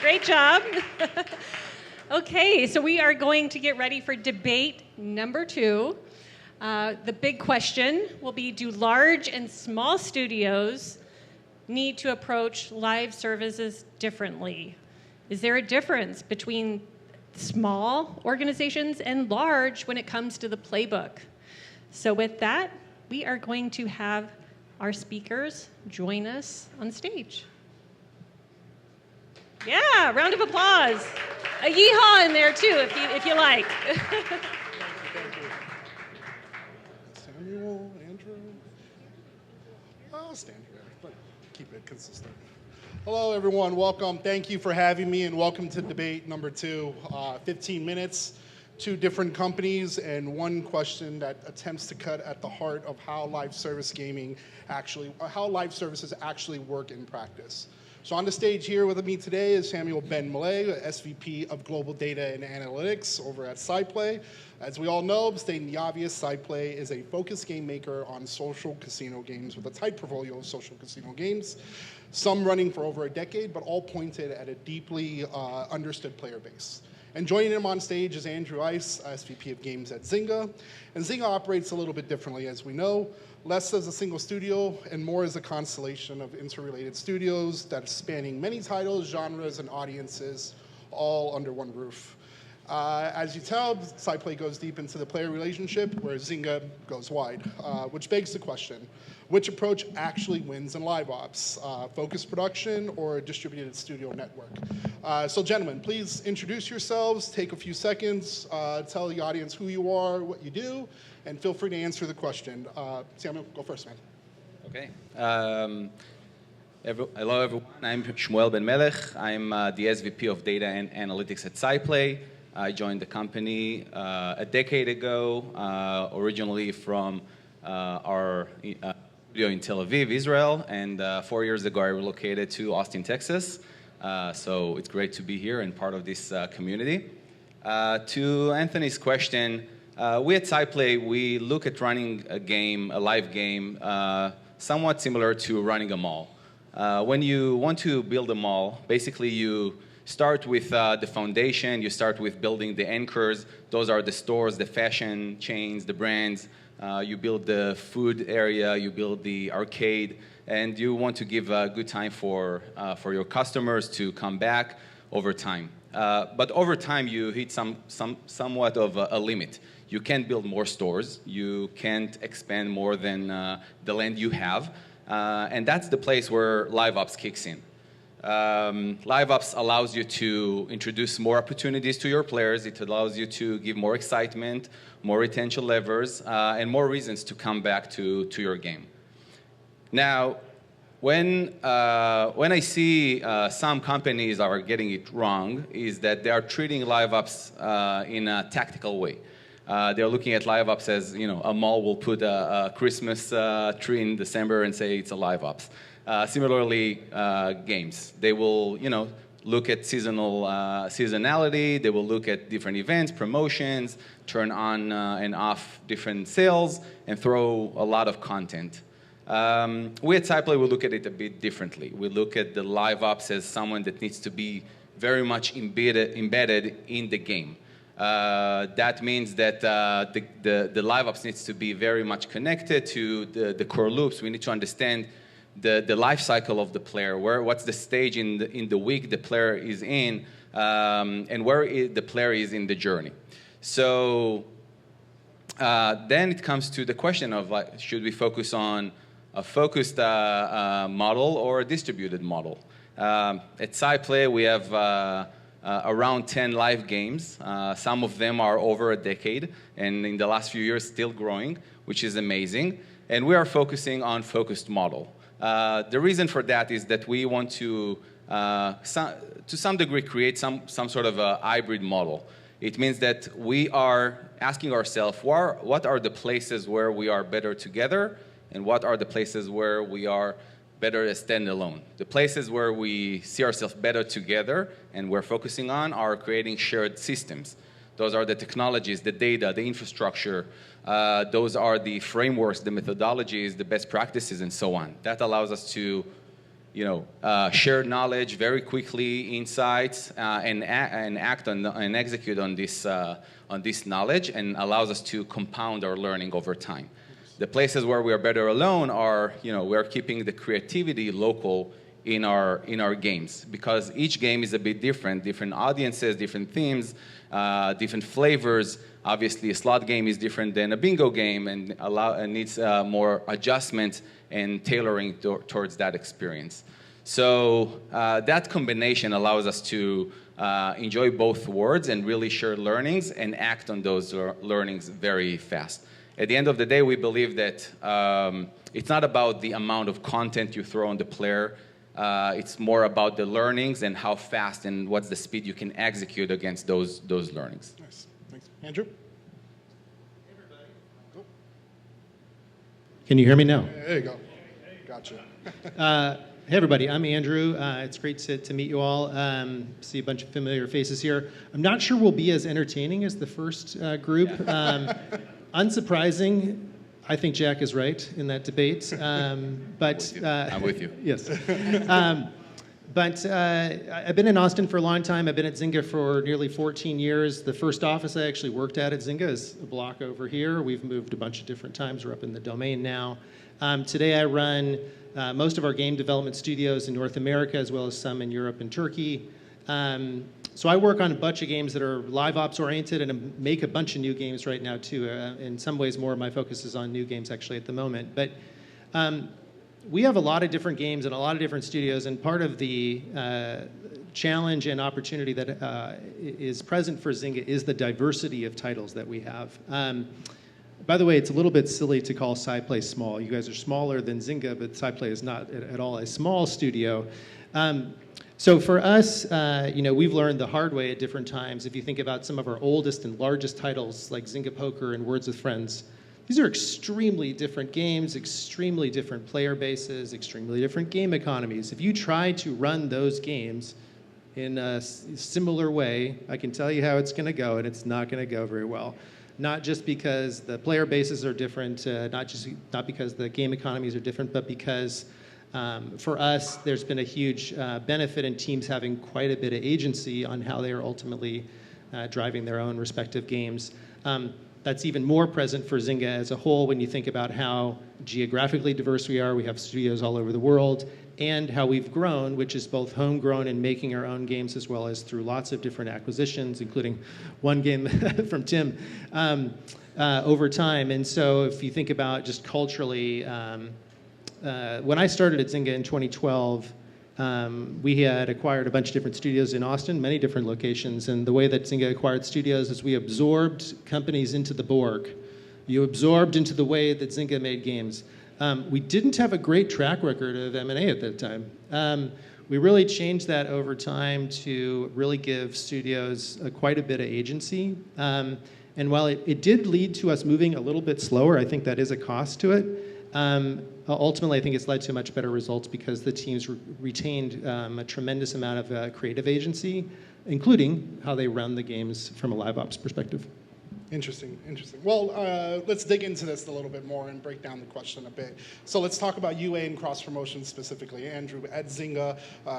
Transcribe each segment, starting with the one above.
Great job. Okay, so we are going to get ready for debate number 2. The big question will be, do large and small studios need to approach live services differently? Is there a difference between small organizations and large when it comes to the playbook? So with that, we are going to have our speakers join us on stage. Yeah, round of applause. A yeehaw in there too, if you like. Thank you. Samuel, Andrew. I'll stand here, but keep it consistent. Hello, everyone. Welcome. Thank you for having me, and welcome to debate number 2. 15 minutes, 2 different companies, and one question that attempts to cut at the heart of how live services actually work in practice. So on the stage here with me today is Samuel Ben-Meleh, SVP of Global Data and Analytics over at SciPlay. As we all know, stating the obvious, SciPlay is a focused game maker on social casino games with a tight portfolio of social casino games, some running for over a decade, but all pointed at a deeply understood player base. And joining him on stage is Andrew Ice, SVP of Games at Zynga. And Zynga operates a little bit differently, as we know, less as a single studio and more as a constellation of interrelated studios that are spanning many titles, genres, and audiences, all under one roof. As you tell, SciPlay goes deep into the player relationship, where Zynga goes wide, which begs the question, which approach actually wins in live ops, focused production or a distributed studio network? So gentlemen, please introduce yourselves, take a few seconds, tell the audience who you are, what you do, and feel free to answer the question. Samuel, go first, man. Okay. Hello, everyone. I'm Shmuel Ben-Meleh. I'm the SVP of Data and Analytics at SciPlay. I joined the company a decade ago, originally from our studio in Tel Aviv, Israel, and 4 years ago I relocated to Austin, Texas. So it's great to be here and part of this community. To Anthony's question, we at SciPlay, we look at running a game, a live game, somewhat similar to running a mall. When you want to build a mall, basically you start with the foundation, you start with building the anchors. Those are the stores, the fashion chains, the brands. You build the food area, you build the arcade, and you want to give a good time for your customers to come back over time. But over time, you hit somewhat of a limit. You can't build more stores. You can't expand more than the land you have. And that's the place where live ops kicks in. Live ops allows you to introduce more opportunities to your players. It allows you to give more excitement, more retention levers, and more reasons to come back to your game. Now, when I see some companies are getting it wrong, is that they are treating live ops in a tactical way. They're looking at live ops as, a mall will put a Christmas tree in December and say it's a live ops. Similarly, games. They will, look at seasonality. They will look at different events, promotions, turn on and off different sales, and throw a lot of content. We at SciPlay will look at it a bit differently. We look at the live ops as someone that needs to be very much embedded in the game. That means that the live ops needs to be very much connected to the core loops. We need to understand the life cycle of the player, what's the stage in the week the player is in, and where the player is in the journey. So then it comes to the question of, should we focus on a focused model or a distributed model? At SciPlay, we have around 10 live games. Some of them are over a decade, and in the last few years still growing, which is amazing. And we are focusing on focused model. The reason for that is that we want to some degree, create some sort of a hybrid model. It means that we are asking ourselves, what are the places where we are better together, and what are the places where we are better as standalone. The places where we see ourselves better together and we're focusing on are creating shared systems. Those are the technologies, the data, the infrastructure. Those are the frameworks, the methodologies, the best practices, and so on. That allows us to, share knowledge very quickly, insights, and act on and execute on this knowledge, and allows us to compound our learning over time. The places where we are better alone are, we're keeping the creativity local in our games, because each game is a bit different audiences, different themes, different flavors. Obviously, a slot game is different than a bingo game, and needs more adjustment and tailoring towards that experience. So that combination allows us to enjoy both worlds and really share learnings and act on those learnings very fast. At the end of the day, we believe that it's not about the amount of content you throw on the player. It's more about the learnings and how fast and what's the speed you can execute against those learnings. Nice. Thanks. Andrew? Hey, everybody. Oh. Can you hear me now? There you go. Gotcha. Hey, everybody. I'm Andrew. It's great to meet you all. See a bunch of familiar faces here. I'm not sure we'll be as entertaining as the first group. Unsurprising, I think Jack is right in that debate. But I'm with you. Yes. But I've been in Austin for a long time. I've been at Zynga for nearly 14 years. The first office I actually worked at Zynga is a block over here. We've moved a bunch of different times. We're up in the Domain now. Today I run most of our game development studios in North America, as well as some in Europe and Turkey. So I work on a bunch of games that are live ops oriented, and make a bunch of new games right now too. In some ways, more of my focus is on new games actually at the moment. But we have a lot of different games and a lot of different studios, and part of the challenge and opportunity that is present for Zynga is the diversity of titles that we have. By the way, it's a little bit silly to call SciPlay small. You guys are smaller than Zynga, but SciPlay is not at all a small studio. So for us, we've learned the hard way at different times. If you think about some of our oldest and largest titles, like Zynga Poker and Words with Friends, these are extremely different games, extremely different player bases, extremely different game economies. If you try to run those games in a similar way, I can tell you how it's going to go, and it's not going to go very well. Not just because the player bases are different, not because the game economies are different, but because for us, there's been a huge benefit in teams having quite a bit of agency on how they are ultimately driving their own respective games. That's even more present for Zynga as a whole when you think about how geographically diverse we are. We have studios all over the world, and how we've grown, which is both homegrown and making our own games, as well as through lots of different acquisitions, including one game from Tim, over time. And so if you think about just culturally, when I started at Zynga in 2012, we had acquired a bunch of different studios in Austin, many different locations. And the way that Zynga acquired studios is we absorbed companies into the Borg. You absorbed into the way that Zynga made games. We didn't have a great track record of M&A at that time. We really changed that over time to really give studios quite a bit of agency. And while it did lead to us moving a little bit slower, I think that is a cost to it. Ultimately, I think it's led to much better results because the teams retained a tremendous amount of creative agency, including how they run the games from a live ops perspective. Interesting. Well, let's dig into this a little bit more and break down the question a bit. So let's talk about UA and cross-promotion specifically. Andrew, at Zynga,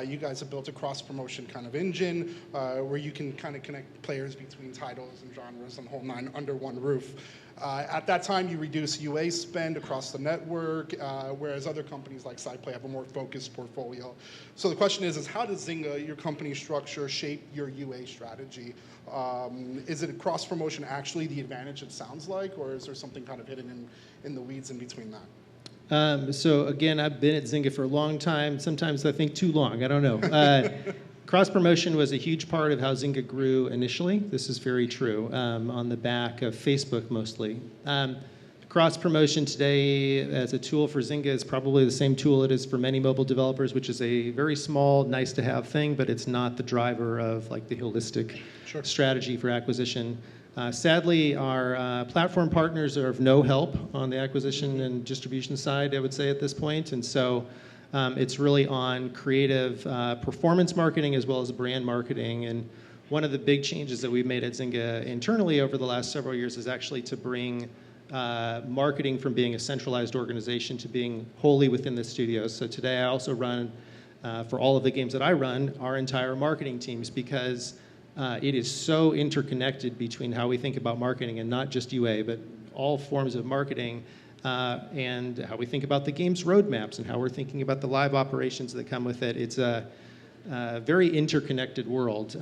you guys have built a cross-promotion kind of engine where you can kind of connect players between titles and genres and the whole nine under one roof. At that time, you reduced UA spend across the network, whereas other companies like SciPlay have a more focused portfolio. So the question is how does Zynga, your company structure, shape your UA strategy? Is it cross-promotion actually the advantage it sounds like, or is there something kind of hidden in the weeds in between that? So again, I've been at Zynga for a long time, sometimes I think too long, I don't know. Cross-promotion was a huge part of how Zynga grew initially. This is very true, on the back of Facebook mostly. Cross-promotion today as a tool for Zynga is probably the same tool it is for many mobile developers, which is a very small, nice-to-have thing, but it's not the driver of like the holistic strategy for acquisition. Sadly, our platform partners are of no help on the acquisition and distribution side, I would say, at this point. And so it's really on creative performance marketing as well as brand marketing. And one of the big changes that we've made at Zynga internally over the last several years is actually to bring marketing from being a centralized organization to being wholly within the studios. So today I also run for all of the games that I run, our entire marketing teams, because it is so interconnected between how we think about marketing, and not just UA, but all forms of marketing, and how we think about the game's roadmaps and how we're thinking about the live operations that come with it. It's a very interconnected world.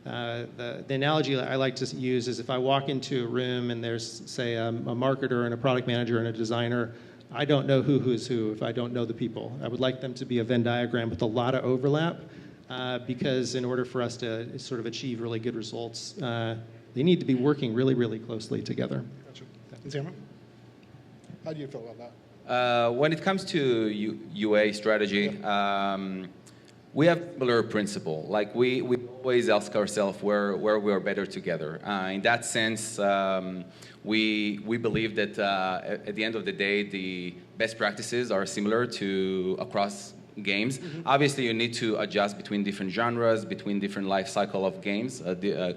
The analogy I like to use is if I walk into a room and there's, say, a marketer and a product manager and a designer, I don't know who's who if I don't know the people. I would like them to be a Venn diagram with a lot of overlap, because in order for us to sort of achieve really good results, they need to be working really, really closely together. Gotcha. Zama, how do you feel about that? When it comes to UA strategy, we have a similar principle. Like we always ask ourselves where we are better together. In that sense, we believe that at the end of the day, the best practices are similar to across games. Mm-hmm. Obviously, you need to adjust between different genres, between different life cycle of games. A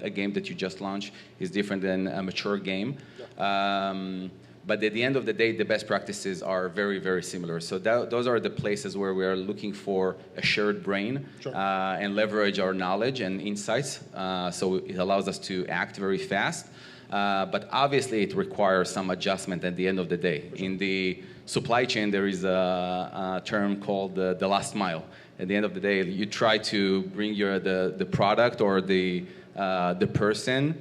game that you just launched is different than a mature game. Yeah. But at the end of the day, the best practices are very, very similar. So those are the places where we are looking for a shared brain. Sure. And leverage our knowledge and insights. So it allows us to act very fast. But obviously, it requires some adjustment at the end of the day. Sure. In the supply chain, there is a term called the last mile. At the end of the day, you try to bring the product or the person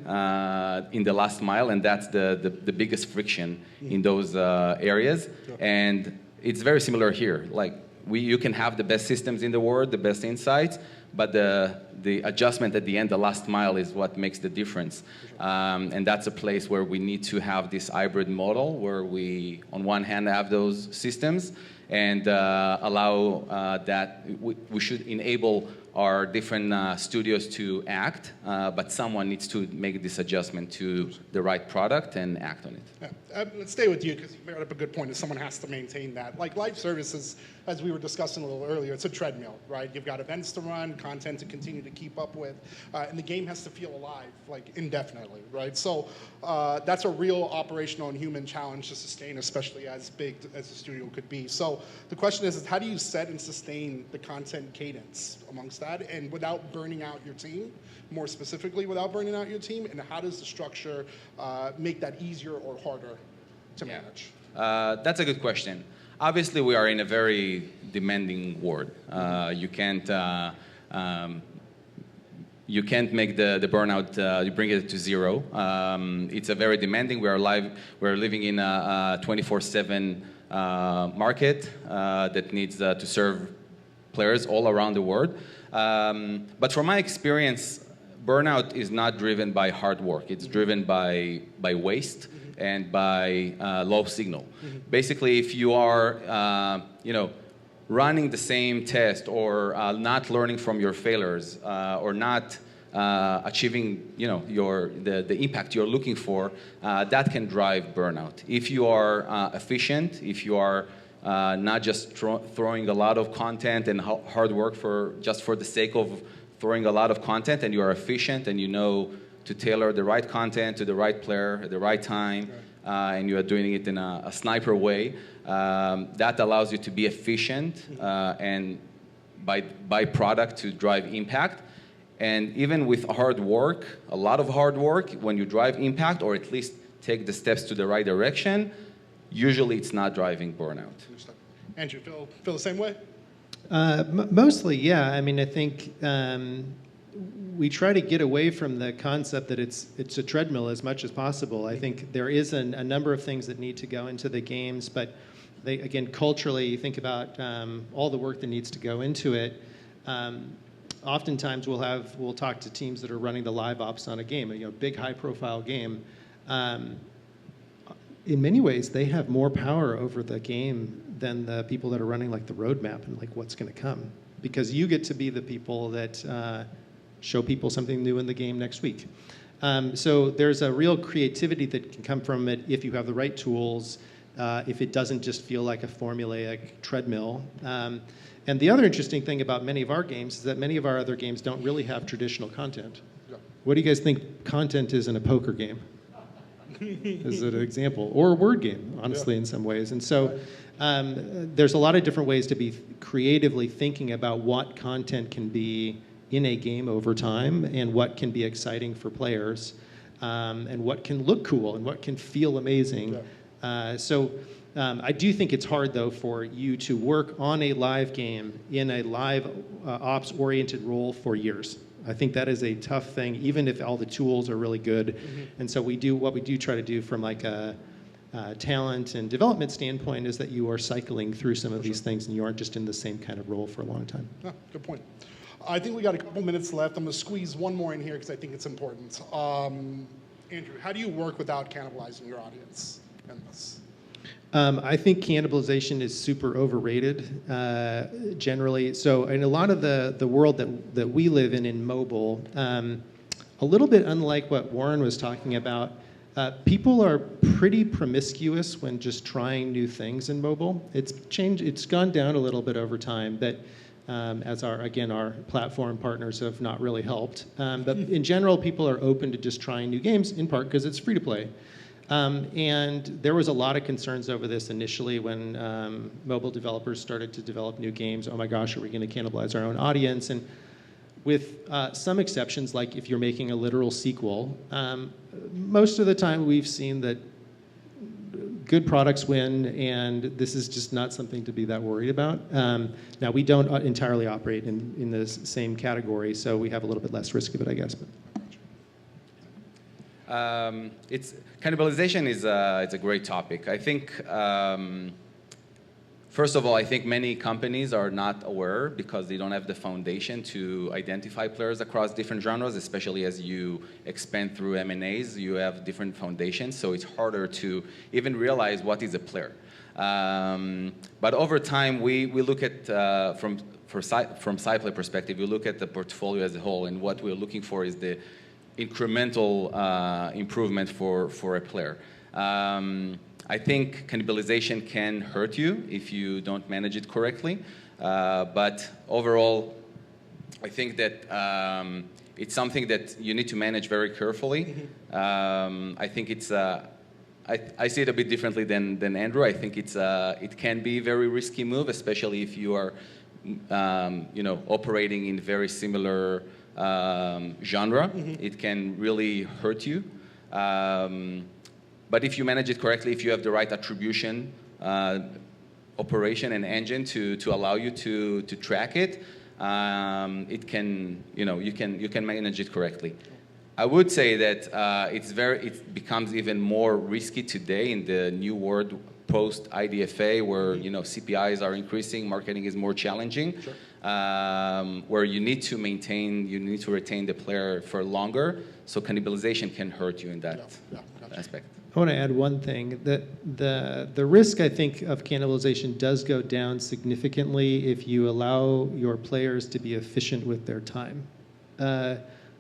in the last mile, and that's the biggest friction in those areas. Sure. And it's very similar here. Like you can have the best systems in the world, the best insights, but the adjustment at the end, the last mile, is what makes the difference. Sure. And that's a place where we need to have this hybrid model, where we, on one hand, have those systems and allow that we should enable our different studios to act, but someone needs to make this adjustment to the right product and act on it. Yeah. Let's stay with you, because you brought up a good point, is someone has to maintain that. Like live services, as we were discussing a little earlier, it's a treadmill, right? You've got events to run, content to continue to keep up with, and the game has to feel alive, like indefinitely, right? So that's a real operational and human challenge to sustain, especially as big as the studio could be. So the question is how do you set and sustain the content cadence amongst that, and without burning out your team, more specifically without burning out your team, and how does the structure make that easier or harder to manage? That's a good question. Obviously, we are in a very demanding world. You can't make the burnout, you bring it to zero. It's a very demanding. We're living in a 24/7 market that needs to serve players all around the world. But from my experience, burnout is not driven by hard work. It's driven by waste and by low signal. Basically, if you are running the same test, or not learning from your failures, or not achieving the impact you're looking for, that can drive burnout. If you are efficient, if you are not just throwing a lot of content and hard work just for the sake of throwing a lot of content, and you are efficient and you know to tailor the right content to the right player at the right time, and you are doing it in a sniper way, that allows you to be efficient and by product to drive impact. And even with hard work, a lot of hard work, when you drive impact, or at least take the steps to the right direction, usually it's not driving burnout. Andrew, feel the same way? Mostly, yeah. I mean, I think we try to get away from the concept that it's a treadmill as much as possible. I think there is a number of things that need to go into the games, but again, culturally, you think about all the work that needs to go into it. Oftentimes, we'll talk to teams that are running the live ops on a game, a big, high-profile game. In many ways, they have more power over the game than the people that are running like the roadmap and like what's going to come, because you get to be the people that show people something new in the game next week. So there's a real creativity that can come from it if you have the right tools, if it doesn't just feel like a formulaic treadmill. And the other interesting thing about many of our games is that many of our other games don't really have traditional content. Yeah. What do you guys think content is in a poker game? as an example, or a word game, honestly, in some ways. And so there's a lot of different ways to be creatively thinking about what content can be in a game over time and what can be exciting for players and what can look cool and what can feel amazing. I do think it's hard, though, for you to work on a live game in a live ops-oriented role for years. I think that is a tough thing, even if all the tools are really good. And so what we do try to do from like a talent and development standpoint is that you are cycling through some of these things and you aren't just in the same kind of role for a long time. Good point. I think we got a couple minutes left. I'm going to squeeze one more in here because I think it's important. Andrew, how do you work without cannibalizing your audience in this? I think cannibalization is super overrated generally. So in a lot of the world that we live in mobile, a little bit unlike what Warren was talking about, people are pretty promiscuous when just trying new things in mobile. It's gone down a little bit over time, but as our platform partners have not really helped. But in general, people are open to just trying new games, in part because it's free to play. And there was a lot of concerns over this initially when mobile developers started to develop new games. Oh my gosh, are we going to cannibalize our own audience? And with some exceptions, like if you're making a literal sequel, most of the time we've seen that good products win, and this is just not something to be that worried about. Now, we don't entirely operate in the same category, so we have a little bit less risk of it, I guess. But. Cannibalization is it's a great topic. I think, first of all, I think many companies are not aware because they don't have the foundation to identify players across different genres, especially as you expand through M&As, you have different foundations, so it's harder to even realize what is a player. But over time, we look at, from SciPlay perspective, we look at the portfolio as a whole, and what we're looking for is the incremental improvement for a player. I think cannibalization can hurt you if you don't manage it correctly, but overall, I think that it's something that you need to manage very carefully. I think it's I see it a bit differently than Andrew. I think it can be a very risky move, especially if you are operating in very similar genre. It can really hurt you. But if you manage it correctly, if you have the right attribution, operation and engine to allow you to track it, it can, you can manage it correctly. I would say that it becomes even more risky today in the new world post IDFA, where CPIs are increasing, marketing is more challenging. Sure. Where you need to retain the player for longer, so cannibalization can hurt you in that aspect. I want to add one thing, that the risk, I think, of cannibalization does go down significantly if you allow your players to be efficient with their time.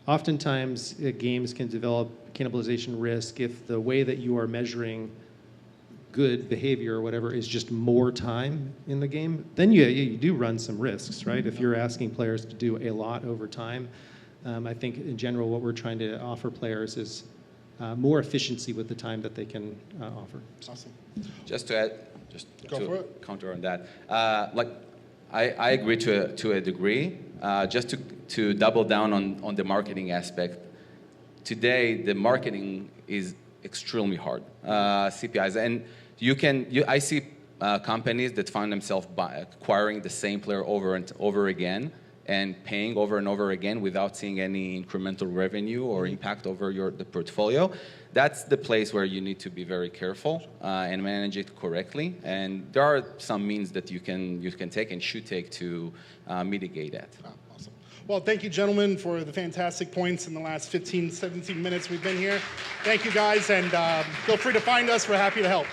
Oftentimes, games can develop cannibalization risk if the way that you are measuring good behavior or whatever is just more time in the game. Then you do run some risks, right? If you're asking players to do a lot over time, I think in general what we're trying to offer players is more efficiency with the time that they can offer. Awesome. Just to add, to counter on that, I agree to a degree. Just to double down on the marketing aspect. Today, the marketing is extremely hard. CPIs, and I see companies that find themselves acquiring the same player over and over again and paying over and over again without seeing any incremental revenue or impact over the portfolio. That's the place where you need to be very careful and manage it correctly. And there are some means that you can take and should take to mitigate that. Awesome. Well, thank you, gentlemen, for the fantastic points in the last 15, 17 minutes we've been here. Thank you, guys, and feel free to find us. We're happy to help.